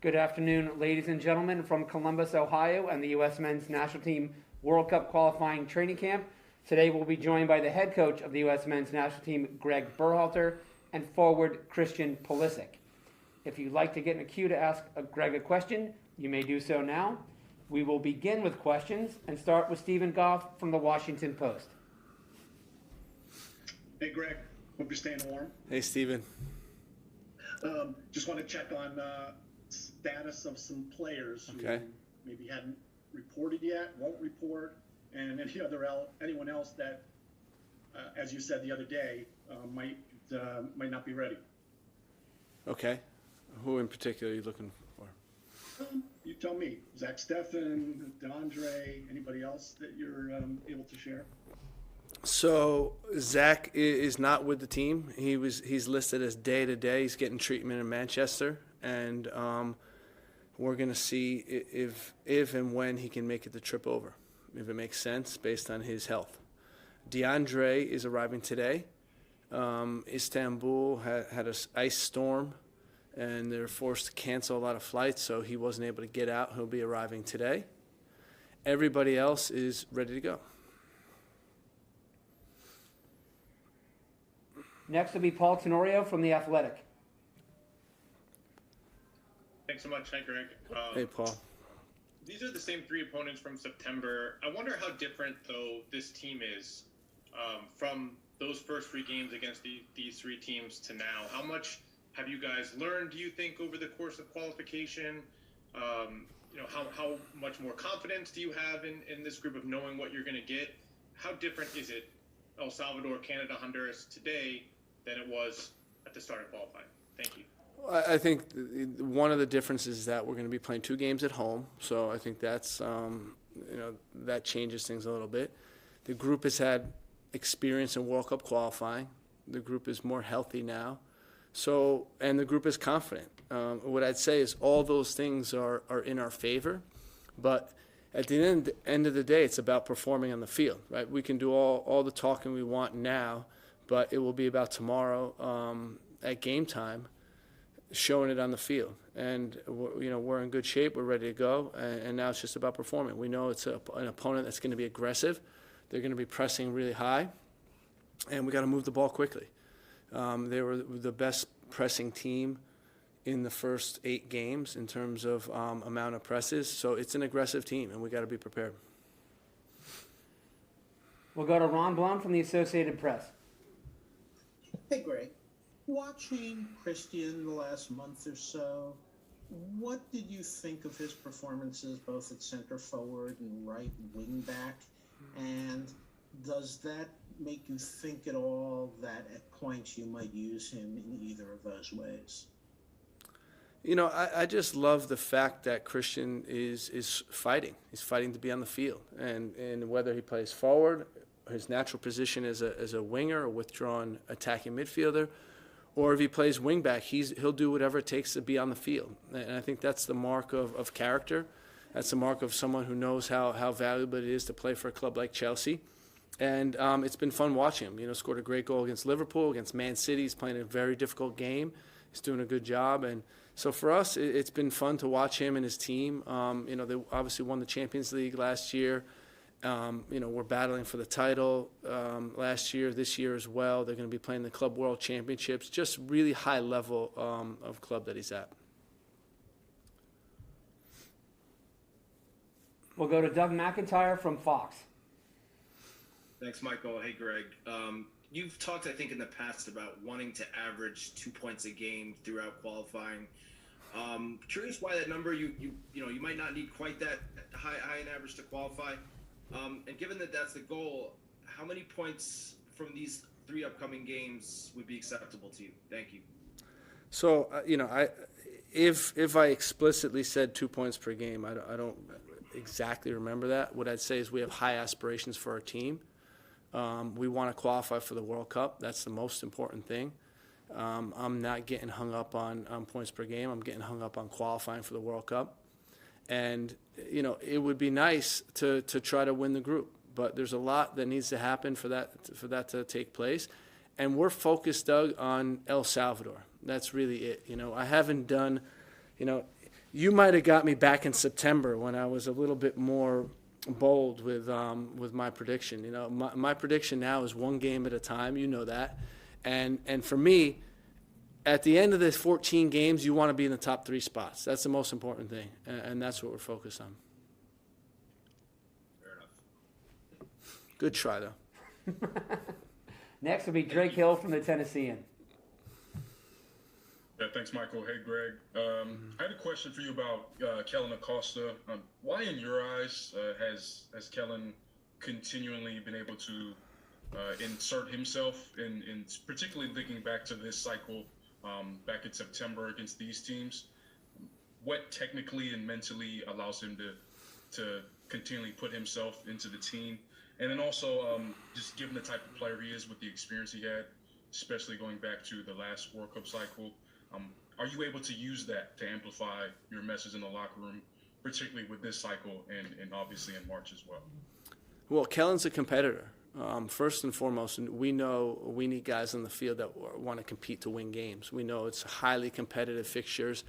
Good afternoon, ladies and gentlemen, from Columbus, Ohio, and the U.S. Men's National Team World Cup qualifying training camp. Today we'll be joined by the head coach of the U.S. Men's National Team, Gregg Berhalter, and forward Christian Pulisic. If you'd like to get in a queue to ask Gregg a question, you may do so now. We will begin with questions and start with Stephen Goff from the Washington Post. Hey, Gregg. Hope you're staying warm. Hey, Stephen. Just want to check on status of some players who maybe hadn't reported yet, won't report, and anyone else that, as you said the other day, might not be ready. Okay. Who in particular are you looking for? You tell me. Zach Steffen, DeAndre, anybody else that you're able to share? So Zach is not with the team. He's listed as day-to-day. He's getting treatment in Manchester, and we're going to see if and when he can make it the trip over, if it makes sense based on his health. DeAndre is arriving today. Istanbul had an ice storm, and they're forced to cancel a lot of flights, so he wasn't able to get out. He'll be arriving today. Everybody else is ready to go. Next will be Paul Tenorio from The Athletic. Thanks so much. Hi, Gregg. Hey, Paul. These are the same three opponents from September. I wonder how different, though, this team is from those first three games against these three teams to now. How much have you guys learned, do you think, over the course of qualification? How much more confidence do you have in this group of knowing what you're going to get? How different is it, El Salvador, Canada, Honduras today than it was at the start of qualifying? Thank you. I think one of the differences is that we're going to be playing 2 games at home, so I think that's that changes things a little bit. The group has had experience in World Cup qualifying. The group is more healthy now, and the group is confident. What I'd say is all those things are in our favor, but at the end of the day, it's about performing on the field, right? We can do all the talking we want now, but it will be about tomorrow at game time, showing it on the field. And we're in good shape. We're ready to go. And now it's just about performing. We know it's an opponent that's going to be aggressive. They're going to be pressing really high, and we got to move the ball quickly. They were the best pressing team in the first 8 games in terms of amount of presses. So it's an aggressive team, and we got to be prepared. We'll go to Ron Blum from the Associated Press. Hey, Gregg. Watching Christian the last month or so, what did you think of his performances both at center forward and right wing back? And does that make you think at all that at points you might use him in either of those ways? I just love the fact that Christian is fighting. He's fighting to be on the field. And whether he plays forward, his natural position as a winger or withdrawn attacking midfielder, or if he plays wing back, he'll do whatever it takes to be on the field. And I think that's the mark of character. That's the mark of someone who knows how valuable it is to play for a club like Chelsea. And it's been fun watching him. Scored a great goal against Liverpool, against Man City. He's playing a very difficult game. He's doing a good job. And so for us, it's been fun to watch him and his team. They obviously won the Champions League last year. We're battling for the title last year, this year as well. They're going to be playing the Club World Championships. Just really high level of club that he's at. We'll go to Doug Mcintyre from Fox. Thanks, Michael. Hey, Gregg. You've talked, I think, in the past about wanting to average 2 points a game throughout qualifying. Curious why that number, you might not need quite that high an average to qualify. And given that that's the goal, how many points from these 3 upcoming games would be acceptable to you? Thank you. So, if I explicitly said 2 points per game, I don't exactly remember that. What I'd say is we have high aspirations for our team. We want to qualify for the World Cup. That's the most important thing. I'm not getting hung up on points per game. I'm getting hung up on qualifying for the World Cup. And, it would be nice to try to win the group. But there's a lot that needs to happen for that to take place. And we're focused, Doug, on El Salvador. That's really it. I haven't done, you might have got me back in September when I was a little bit more bold with my prediction. You know, my prediction now is one game at a time. You know that, and for me, at the end of the 14 games, you want to be in the top 3 spots. That's the most important thing, and that's what we're focused on. Fair enough. Good try, though. Next will be Drake Hill from the Tennessean. Yeah, thanks, Michael. Hey, Greg. I had a question for you about Kellen Acosta. Why, in your eyes, has Kellen continually been able to insert himself in particularly thinking back to this cycle back in September against these teams? What technically and mentally allows him to continually put himself into the team? And then also, just given the type of player he is with the experience he had, especially going back to the last World Cup cycle, are you able to use that to amplify your message in the locker room, particularly with this cycle and obviously in March as well? Well, Kellen's a competitor. First and foremost, and we know we need guys on the field that want to compete to win games. We know it's highly competitive fixtures.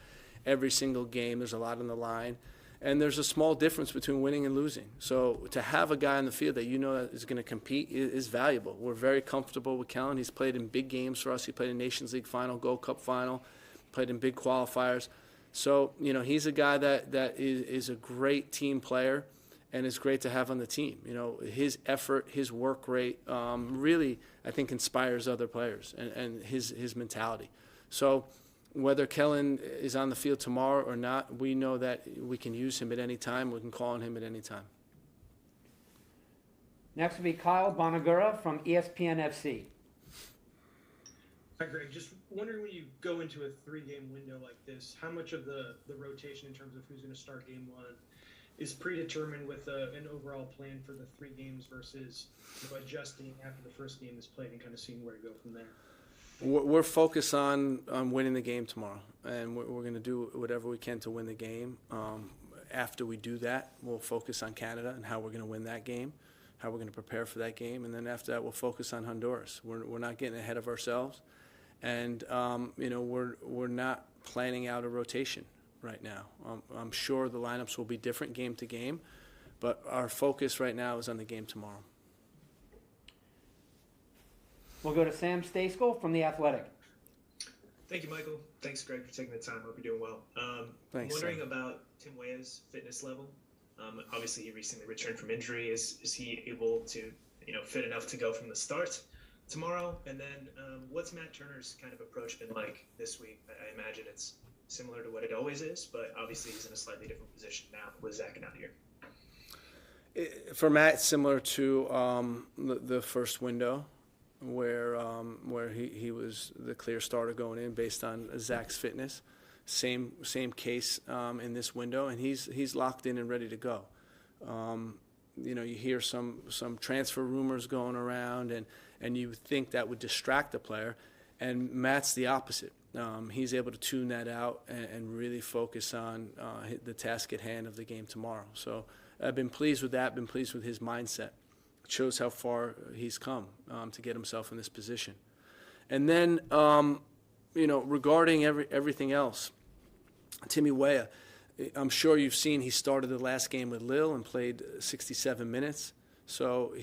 Every single game, there's a lot on the line. And there's a small difference between winning and losing. So to have a guy on the field that you know that is going to compete is valuable. We're very comfortable with Kellen. He's played in big games for us. He played in Nations League final, Gold Cup final, played in big qualifiers. So, you know, he's a guy that is a great team player and is great to have on the team. You know, his effort, his work rate really, I think, inspires other players and his mentality. So whether Kellen is on the field tomorrow or not, we know that we can use him at any time. We can call on him at any time. Next will be Kyle Bonagura from ESPN FC. Hi, Greg. Just wondering, when you go into a 3-game window like this, how much of the rotation in terms of who's going to start game 1 is predetermined with an overall plan for the 3 games versus adjusting after the first game is played and kind of seeing where to go from there? We're focused on winning the game tomorrow, and we're going to do whatever we can to win the game. After we do that, we'll focus on Canada and how we're going to win that game, how we're going to prepare for that game, and then after that, we'll focus on Honduras. We're not getting ahead of ourselves, and we're not planning out a rotation right now. I'm sure the lineups will be different game to game, but our focus right now is on the game tomorrow. We'll go to Sam Stejskal from The Athletic. Thank you, Michael. Thanks, Greg, for taking the time. Hope you're doing well. Thanks, I'm wondering Sam. about Tim Weah's fitness level. Obviously, he recently returned from injury. Is he able to, fit enough to go from the start tomorrow? And then what's Matt Turner's kind of approach been like this week? I imagine it's similar to what it always is, but obviously he's in a slightly different position now with Zach out here. For Matt, similar to the first window, where he was the clear starter going in based on Zach's fitness. Same case in this window, and he's locked in and ready to go. You hear some transfer rumors going around, and you think that would distract the player, and Matt's the opposite. He's able to tune that out and really focus on the task at hand of the game tomorrow. So I've been pleased with that, been pleased with his mindset. It shows how far he's come to get himself in this position. And then, regarding everything else, Timmy Weah, I'm sure you've seen he started the last game with Lille and played 67 minutes. So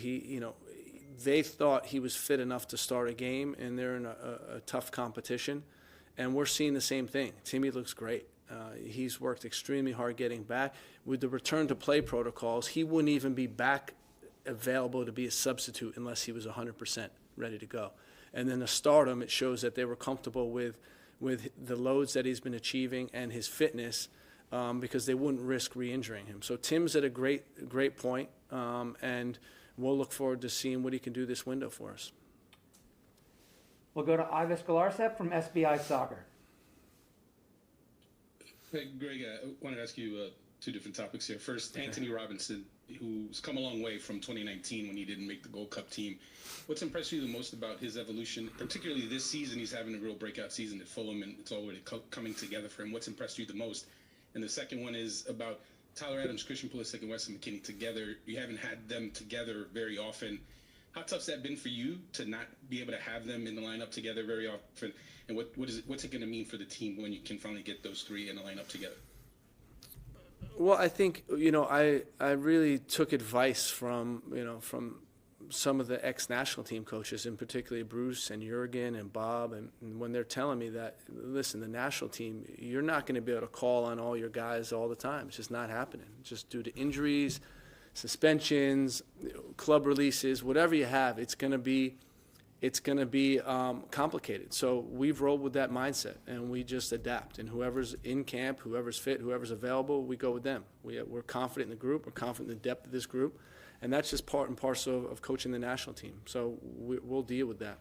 they thought he was fit enough to start a game, and they're in a tough competition. And we're seeing the same thing. Timmy looks great. He's worked extremely hard getting back. With the return to play protocols, he wouldn't even be back available to be a substitute unless he was 100% ready to go. And then to start him, it shows that they were comfortable with the loads that he's been achieving and his fitness because they wouldn't risk re-injuring him. So Tim's at a great point, and we'll look forward to seeing what he can do this window for us. We'll go to Ivis Galarcep from SBI Soccer. Hey, Greg, I want to ask you 2 different topics here. First, Anthony Robinson, who's come a long way from 2019 when he didn't make the Gold Cup team. What's impressed you the most about his evolution, particularly this season? He's having a real breakout season at Fulham, and it's already coming together for him. What's impressed you the most? And the second one is about Tyler Adams, Christian Pulisic, and Weston McKennie together. You haven't had them together very often. How tough's that been for you to not be able to have them in the lineup together very often? And what's it going to mean for the team when you can finally get those 3 in the lineup together? Well, I think, I really took advice from some of the ex-national team coaches, and particularly Bruce and Jurgen and Bob, and when they're telling me that, listen, the national team, you're not going to be able to call on all your guys all the time. It's just not happening. Just due to injuries, suspensions, club releases, whatever you have, it's going to be complicated. So we've rolled with that mindset, and we just adapt. And whoever's in camp, whoever's fit, whoever's available, we go with them. We're confident in the group. We're confident in the depth of this group. And that's just part and parcel of coaching the national team. So we'll deal with that.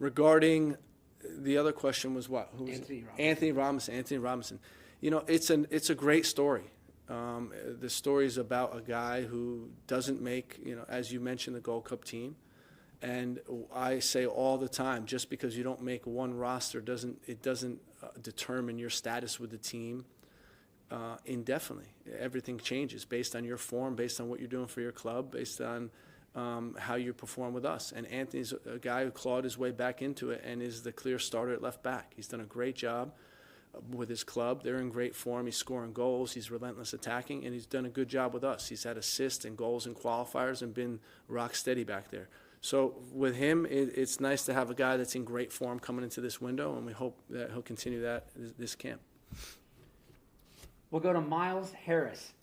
Regarding the other question was what? Who was Anthony Robinson. Anthony Robinson. It's a great story. The story is about a guy who doesn't make, as you mentioned, the Gold Cup team. And I say all the time, just because you don't make one roster doesn't determine your status with the team indefinitely. Everything changes based on your form, based on what you're doing for your club, based on how you perform with us. And Anthony's a guy who clawed his way back into it and is the clear starter at left back. He's done a great job with his club. They're in great form. He's scoring goals. He's relentless attacking, and he's done a good job with us. He's had assists and goals and qualifiers and been rock steady back there. So with him, it's nice to have a guy that's in great form coming into this window, and we hope that he'll continue that this camp. We'll go to Miles Harris.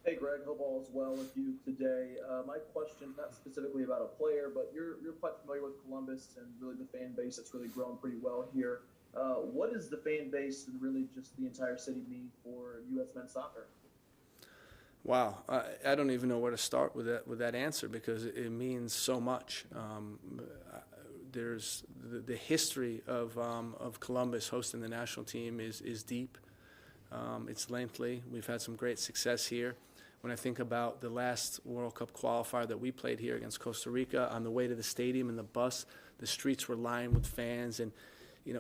Hey, Greg. Hope all is well with you today. My question, not specifically about a player, but you're quite familiar with Columbus and really the fan base that's really grown pretty well here. What does the fan base and really just the entire city mean for U.S. men's soccer? Wow, I don't even know where to start with that answer, because it means so much. There's the history of Columbus hosting the national team is deep. It's lengthy. We've had some great success here. When I think about the last World Cup qualifier that we played here against Costa Rica, on the way to the stadium in the bus, the streets were lined with fans, and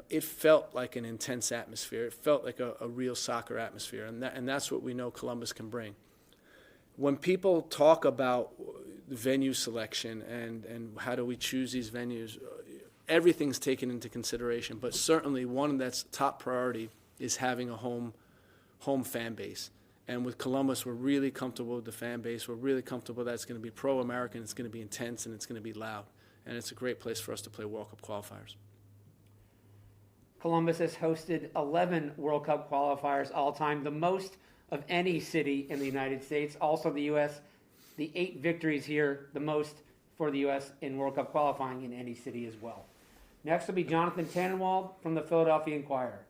it felt like an intense atmosphere. It felt like a real soccer atmosphere, and that's what we know Columbus can bring. When people talk about venue selection and how do we choose these venues, everything's taken into consideration, but certainly one that's top priority is having a home fan base. And with Columbus, we're really comfortable with the fan base. We're really comfortable that it's going to be pro-American, it's going to be intense, and it's going to be loud. And it's a great place for us to play World Cup qualifiers. Columbus has hosted 11 World Cup qualifiers all time, the most of any city in the United States. Also the U.S., the 8 victories here, the most for the U.S. in World Cup qualifying in any city as well. Next will be Jonathan Tannenwald from the Philadelphia Inquirer.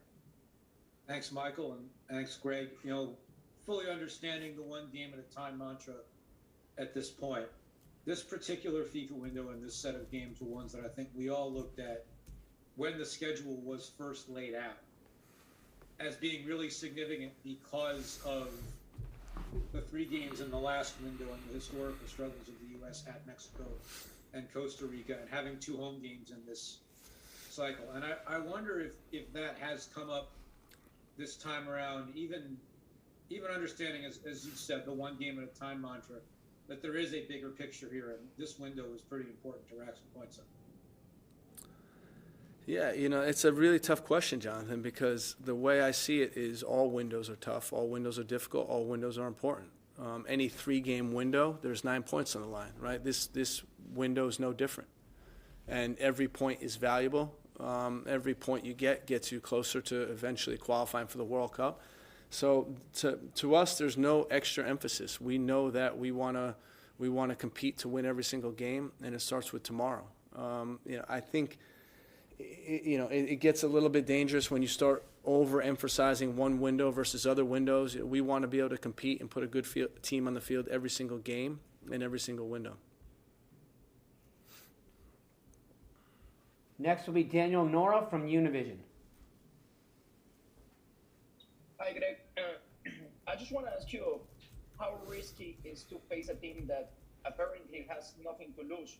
Thanks, Michael, and thanks, Greg. Fully understanding the one game at a time mantra at this point. This particular FIFA window and this set of games were ones that I think we all looked at when the schedule was first laid out as being really significant because of the 3 games in the last window and the historical struggles of the U.S. at Mexico and Costa Rica, and having 2 home games in this cycle. And I wonder if that has come up this time around, even understanding, as you said, the one game at a time mantra, that there is a bigger picture here, and this window is pretty important to rack some points up. Yeah, it's a really tough question, Jonathan, because the way I see it is all windows are tough, all windows are difficult, all windows are important. Any 3-game window, there's 9 points on the line, right? This window is no different, and every point is valuable. Every point you get gets you closer to eventually qualifying for the World Cup. So to us, there's no extra emphasis. We know that we want to compete to win every single game, and it starts with tomorrow. I think it gets a little bit dangerous when you start overemphasizing one window versus other windows. We want to be able to compete and put a good team on the field every single game and every single window. Next will be Daniel Nora from Univision. Hi, Greg. I just want to ask you how risky is to face a team that apparently has nothing to lose.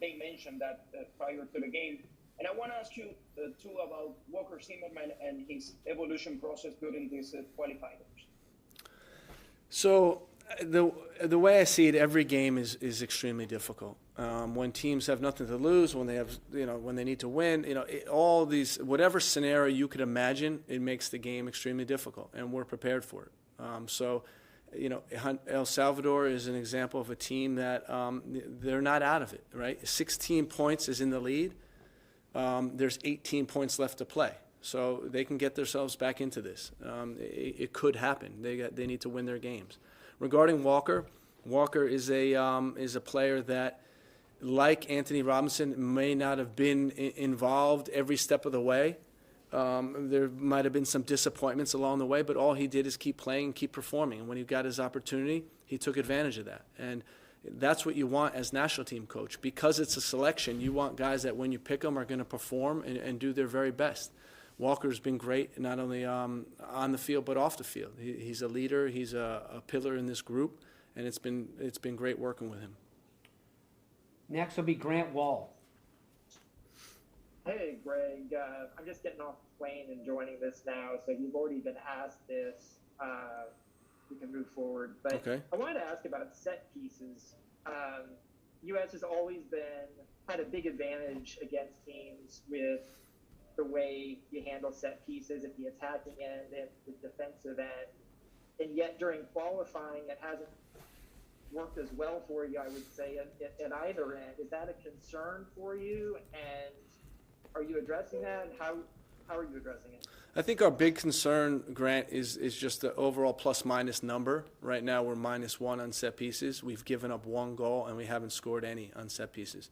They mentioned that prior to the game. And I want to ask you, too, about Walker Zimmerman and his evolution process during these qualifiers. So The way I see it, every game is extremely difficult. When teams have nothing to lose, when they have, when they need to win, all these, whatever scenario you could imagine, it makes the game extremely difficult, and we're prepared for it. El Salvador is an example of a team that they're not out of it, right? 16 points is in the lead. There's 18 points left to play. So they can get themselves back into this. It could happen. They need to win their games. Regarding Walker is a player that, like Anthony Robinson, may not have been involved every step of the way. There might have been some disappointments along the way, but all he did is keep playing and keep performing. And when he got his opportunity, he took advantage of that. And that's what you want as national team coach. Because it's a selection, you want guys that when you pick them are going to perform and do their very best. Walker's been great, not only on the field but off the field. He's a leader. He's a pillar in this group, and it's been great working with him. Next will be Grant Wall. Hey, Greg. I'm just getting off the plane and joining this now, so you've already been asked this. We can move forward. But okay. I wanted to ask about set pieces. U.S. has always had a big advantage against teams with the way you handle set pieces at the attacking end and the defensive end. And yet during qualifying, it hasn't worked as well for you, I would say, at either end. Is that a concern for you? And are you addressing that? How are you addressing it? I think our big concern, Grant, is just the overall plus-minus number. Right now we're -1 on set pieces. We've given up 1 goal, and we haven't scored any on set pieces.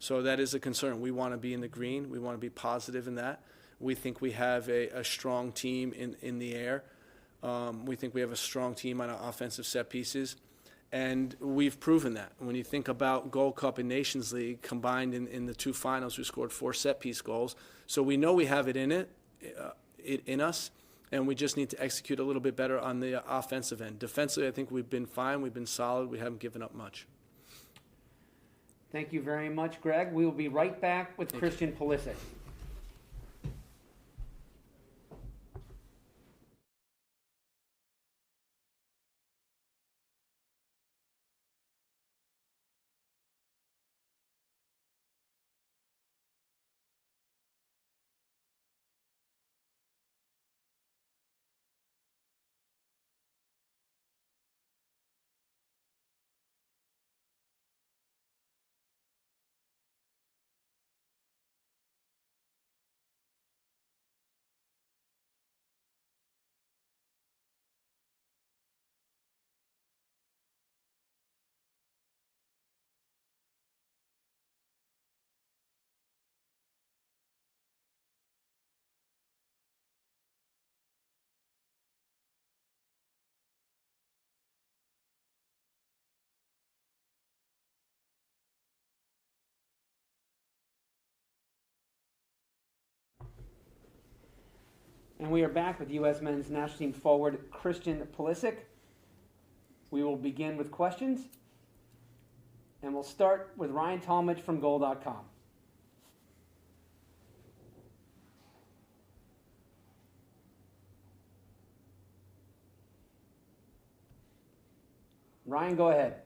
So that is a concern. We want to be in the green. We want to be positive in that. We think we have a strong team in the air. We think we have a strong team on our offensive set pieces. And we've proven that. When you think about Gold Cup and Nations League combined in the 2 finals, we scored 4 set-piece goals. So we know we have it in us, and we just need to execute a little bit better on the offensive end. Defensively, I think we've been fine. We've been solid. We haven't given up much. Thank you very much, Greg. We will be right back with Christian Pulisic. And we are back with U.S. men's national team forward Christian Pulisic. We will begin with questions. And we'll start with Ryan Talmadge from Goal.com. Ryan, go ahead.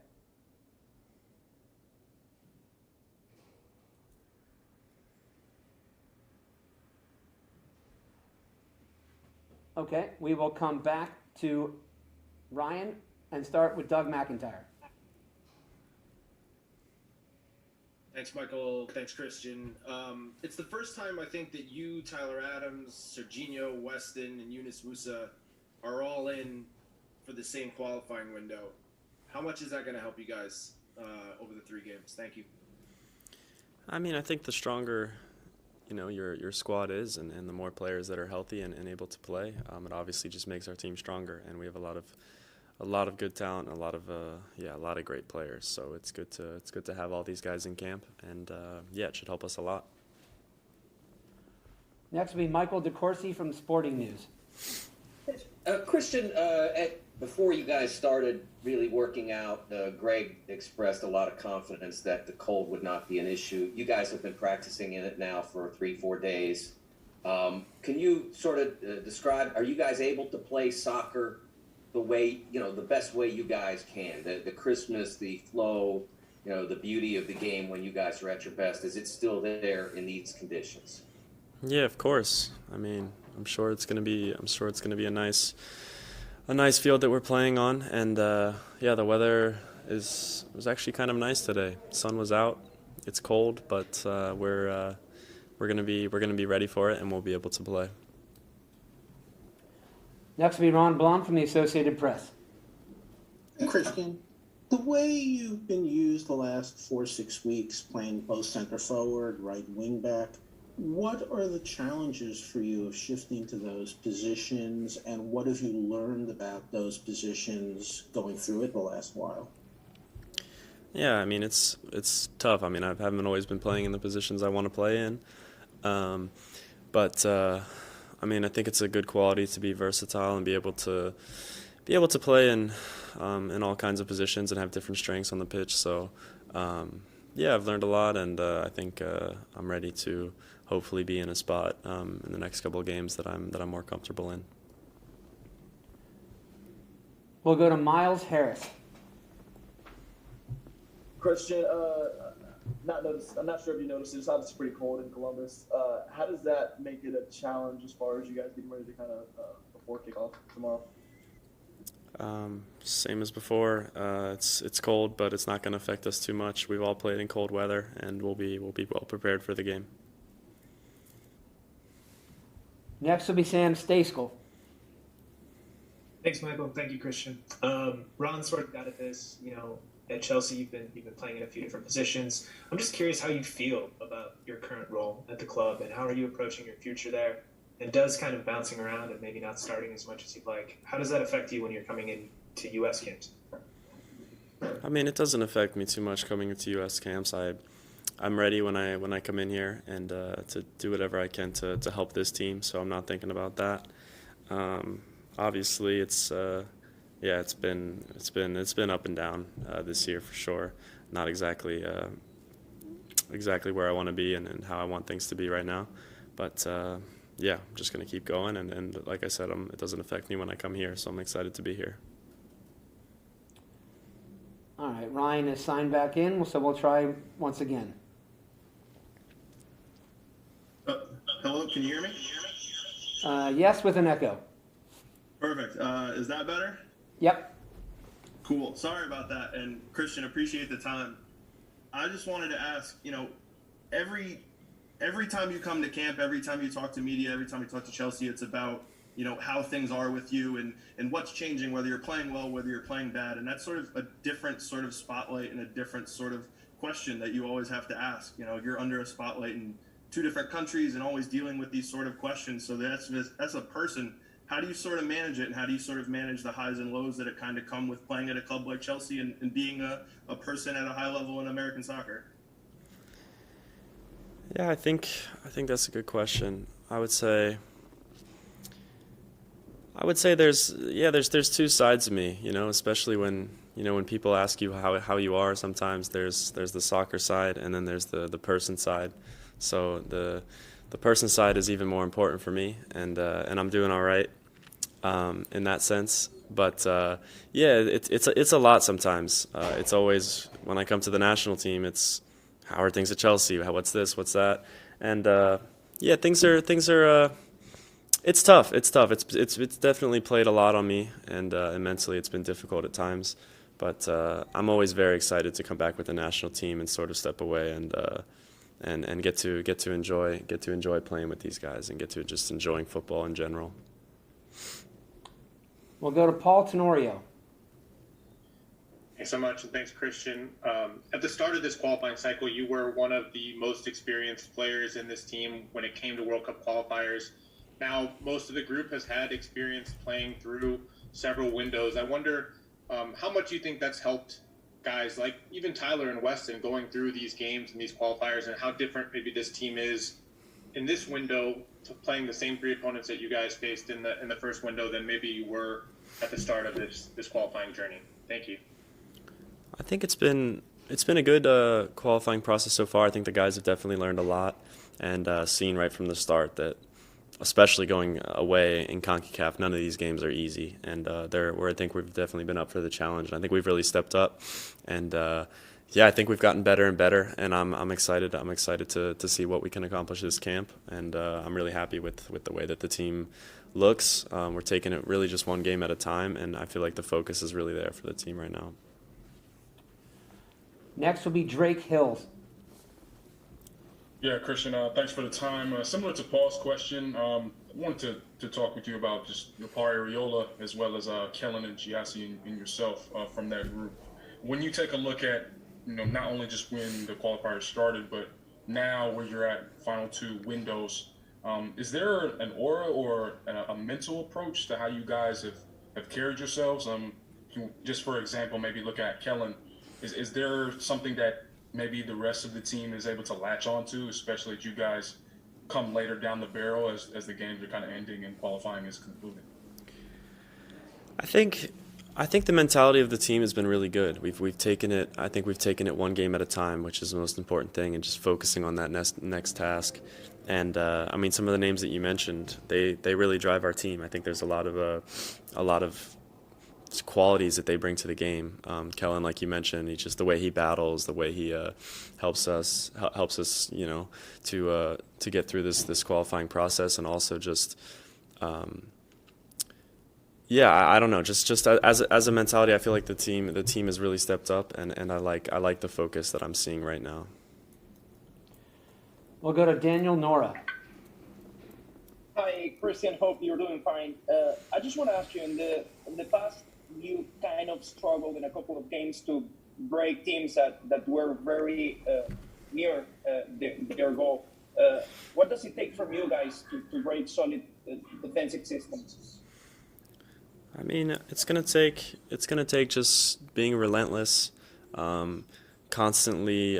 Okay, we will come back to Ryan and start with Doug McIntyre. Thanks, Michael. Thanks, Christian. It's the first time I think that you, Tyler Adams, Serginho, Weston, and Yunus Musa are all in for the same qualifying window. How much is that going to help you guys over the 3 games? Thank you. I mean, I think the stronger your squad is, and the more players that are healthy and able to play, it obviously just makes our team stronger. And we have a lot of good talent, and a lot of great players. So it's good to have all these guys in camp, and it should help us a lot. Next will be Michael DeCourcy from Sporting News. Christian, before you guys started really working out, Gregg expressed a lot of confidence that the cold would not be an issue. You guys have been practicing in it now for 3-4 days. Can you sort of describe, are you guys able to play soccer the way, the best way you guys can, the crispness, the flow, the beauty of the game when you guys are at your best? Is it still there in these conditions? Yeah, of course. I mean, I'm sure it's gonna be a nice field that we're playing on, and yeah, the weather was actually kind of nice today. Sun was out. It's cold, but we're gonna be ready for it, and we'll be able to play. Next will be Ron Blum from the Associated Press. Christian, the way you've been used the last 4-6 weeks, playing both center forward, right wing back, what are the challenges for you of shifting to those positions, and what have you learned about those positions going through it the last while? Yeah, I mean, it's tough. I mean, I haven't always been playing in the positions I want to play in, but I mean, I think it's a good quality to be versatile and be able to play in all kinds of positions and have different strengths on the pitch. So yeah, I've learned a lot, and I think I'm ready to hopefully be in a spot in the next couple of games that I'm more comfortable in. We'll go to Miles Harris. Christian, I'm not sure if you noticed, it's obviously pretty cold in Columbus. How does that make it a challenge as far as you guys getting ready to kind of before kickoff tomorrow? Same as before. It's cold, but it's not going to affect us too much. We've all played in cold weather, and we'll be well prepared for the game. Next will be Sam Stejskal. Thanks, Michael. Thank you, Christian. Ron sort of got at this, at Chelsea, you've been playing in a few different positions. I'm just curious how you feel about your current role at the club, and how are you approaching your future there? And does kind of bouncing around and maybe not starting as much as you'd like, how does that affect you when you're coming in to U.S. camps? I mean, it doesn't affect me too much coming into U.S. camps. I'm ready when I come in here and to do whatever I can to help this team. So I'm not thinking about that. Obviously, it's been up and down this year for sure. Not exactly where I want to be and how I want things to be right now. But yeah, I'm just going to keep going. And like I said, it doesn't affect me when I come here, so I'm excited to be here. All right, Ryan is signed back in, so we'll try once again. Hello, can you hear me? Yes, with an echo. Perfect. Is that better? Yep. Cool. Sorry about that. And Christian, appreciate the time. I just wanted to ask, every time you come to camp, every time you talk to media, every time you talk to Chelsea, it's about, how things are with you and what's changing, whether you're playing well, whether you're playing bad. And that's sort of a different sort of spotlight and a different sort of question that you always have to ask. You're under a spotlight in 2 different countries and always dealing with these sort of questions. So that's a person. How do you sort of manage it, and how do you sort of manage the highs and lows that it kind of come with playing at a club like Chelsea and being a person at a high level in American soccer? Yeah, I think that's a good question. I would say there's 2 sides of me, especially when people ask you how you are. Sometimes there's the soccer side, and then there's the person side. So the person side is even more important for me, and I'm doing all right in that sense. But yeah, it's a lot sometimes. It's always, when I come to the national team, it's how are things at Chelsea? What's this? What's that? And yeah, things are. It's tough. It's definitely played a lot on me, and mentally it's been difficult at times. But I'm always very excited to come back with the national team and sort of step away and get to enjoy playing with these guys and get to just enjoying football in general. We'll go to Paul Tenorio. Thanks so much, and thanks, Christian. At the start of this qualifying cycle, you were one of the most experienced players in this team when it came to World Cup qualifiers. Now, most of the group has had experience playing through several windows. I wonder how much you think that's helped guys like even Tyler and Weston going through these games and these qualifiers, and how different maybe this team is in this window to playing the same 3 opponents that you guys faced in the first window than maybe you were at the start of this qualifying journey. Thank you. I think it's been a good qualifying process so far. I think the guys have definitely learned a lot and seen right from the start that especially going away in CONCACAF, none of these games are easy, and I think we've definitely been up for the challenge. And I think we've really stepped up, and yeah, I think we've gotten better and better, and I'm excited. I'm excited to see what we can accomplish this camp, and I'm really happy with the way that the team looks. We're taking it really just one game at a time, and I feel like the focus is really there for the team right now. Next will be Drake Hills. Yeah, Christian, thanks for the time. Similar to Paul's question, I wanted to talk with you about just Pari Ariola as well as Kellen and Giassi and yourself from that group. When you take a look at, not only just when the qualifiers started, but now where you're at final two windows, is there an aura or a mental approach to how you guys have carried yourselves? Just for example, maybe look at Kellen. Is there something that maybe the rest of the team is able to latch onto, especially as you guys come later down the barrel as the games are kind of ending and qualifying is concluding? I think the mentality of the team has been really good. We've taken it. I think we've taken it one game at a time, which is the most important thing, and just focusing on that next task. And I mean, some of the names that you mentioned, they really drive our team. I think there's a lot of qualities that they bring to the game. Kellen, like you mentioned, he's just the way he battles, the way he helps us, to get through this qualifying process, and also just, I don't know, just as a mentality, I feel like the team has really stepped up, and I like the focus that I'm seeing right now. We'll go to Daniel Nora. Hi, Christian. Hope you're doing fine. I just want to ask you, in the past, you kind of struggled in a couple of games to break teams that were very near their goal. What does it take from you guys to break solid defensive systems? I mean, it's gonna take just being relentless, constantly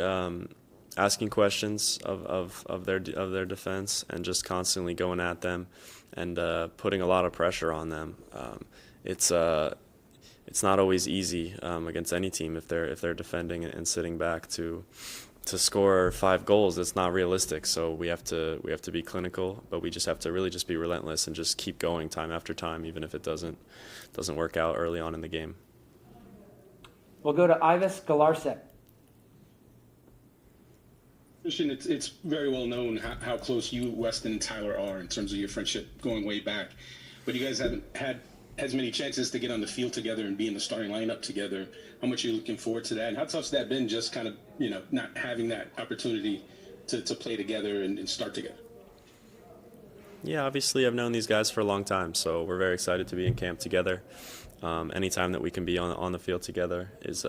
asking questions of their defense, and just constantly going at them, and putting a lot of pressure on them. It's not always easy against any team if they're defending and sitting back to score 5 goals. It's not realistic. So we have to be clinical, but we just have to really just be relentless and just keep going time after time, even if it doesn't work out early on in the game. We'll go to Ivis Galarsek. Christian, it's very well known how close you, Weston, and Tyler are in terms of your friendship going way back. But you guys haven't had as many chances to get on the field together and be in the starting lineup together. How much are you looking forward to that? And how tough's that been, just kind of, not having that opportunity to play together and start together? Yeah, obviously I've known these guys for a long time, so we're very excited to be in camp together. Anytime that we can be on the field together is,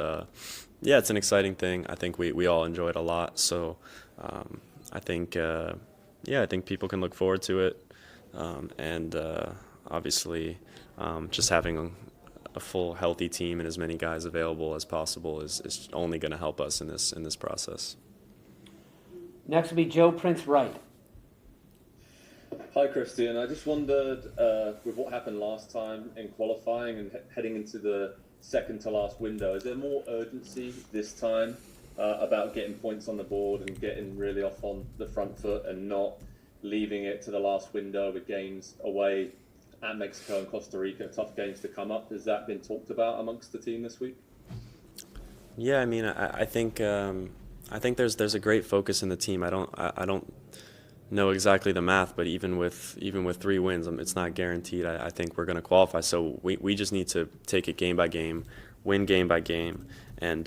it's an exciting thing. I think we all enjoy it a lot. So I think people can look forward to it. And obviously just having a full healthy team and as many guys available as possible is only going to help us in this process. Next will be Joe Prince Wright. Hi, Christian. I just wondered, with what happened last time in qualifying and heading into the second to last window, is there more urgency this time about getting points on the board and getting really off on the front foot and not leaving it to the last window with games away at Mexico and Costa Rica, tough games to come up? Has that been talked about amongst the team this week? Yeah, I mean, I think there's a great focus in the team. I don't know exactly the math, but even with 3 wins, it's not guaranteed. I think we're going to qualify. So we just need to take it game by game, win game by game, and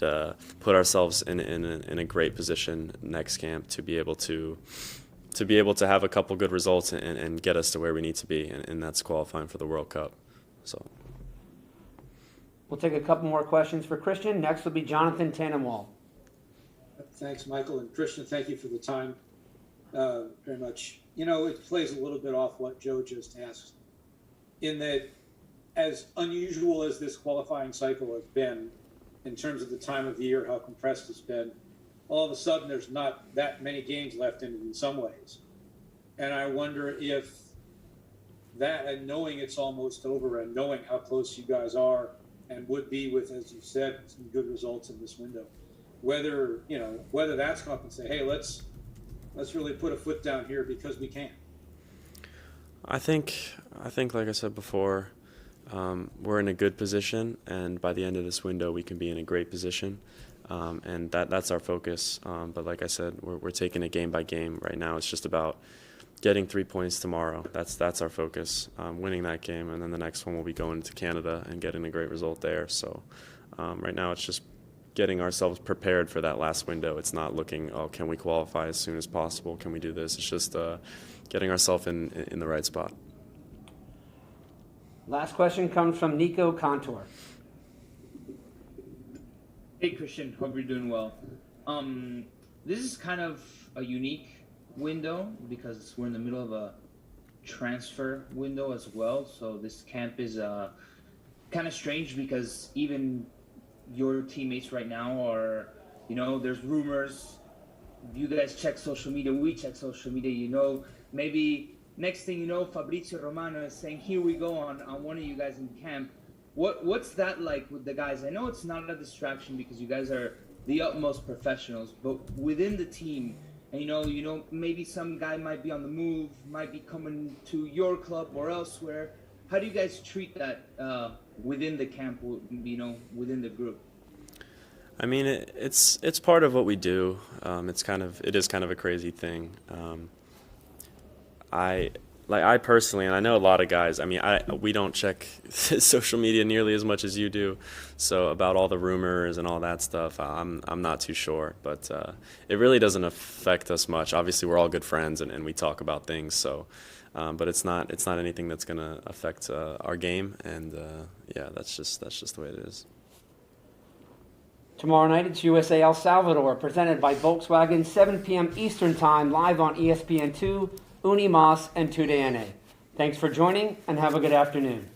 put ourselves in a great position next camp to be able to have a couple good results and get us to where we need to be, and that's qualifying for the World Cup. So we'll take a couple more questions for Christian. Next will be Jonathan Tannenwall. Thanks, Michael. And Christian, thank you for the time very much. It plays a little bit off what Joe just asked, in that as unusual as this qualifying cycle has been in terms of the time of the year, how compressed it's been, all of a sudden there's not that many games left in some ways. And I wonder if that, and knowing it's almost over and knowing how close you guys are and would be with, as you said, some good results in this window, whether that's going to say, hey, let's really put a foot down here because we can. I think, like I said before, we're in a good position, and by the end of this window, we can be in a great position, and that's our focus. But like I said, we're taking it game by game right now. It's just about getting 3 points tomorrow. That's our focus, winning that game, and then the next one will be going to Canada and getting a great result there. So right now, it's just getting ourselves prepared for that last window. It's not looking, oh, can we qualify as soon as possible? Can we do this? It's just getting ourselves in the right spot. Last question comes from Nico Contour. Hey Christian, hope you're doing well. This is kind of a unique window because we're in the middle of a transfer window as well. So this camp is kind of strange because even your teammates right now are, there's rumors. You guys check social media, we check social media, maybe next thing you know, Fabrizio Romano is saying, here we go on one of you guys in camp. What's that like with the guys? I know it's not a distraction because you guys are the utmost professionals, but within the team, and maybe some guy might be on the move, might be coming to your club or elsewhere. How do you guys treat that within the camp, within the group? I mean, it's part of what we do. It is kind of a crazy thing. I personally, and I know a lot of guys, we don't check social media nearly as much as you do. So about all the rumors and all that stuff, I'm not too sure. But it really doesn't affect us much. Obviously, we're all good friends and we talk about things. So, but it's not anything that's going to affect our game. And that's just the way it is. Tomorrow night, it's USA El Salvador, presented by Volkswagen, 7 p.m. Eastern Time, live on ESPN2, Unimas, and TUDN. Thanks for joining, and have a good afternoon.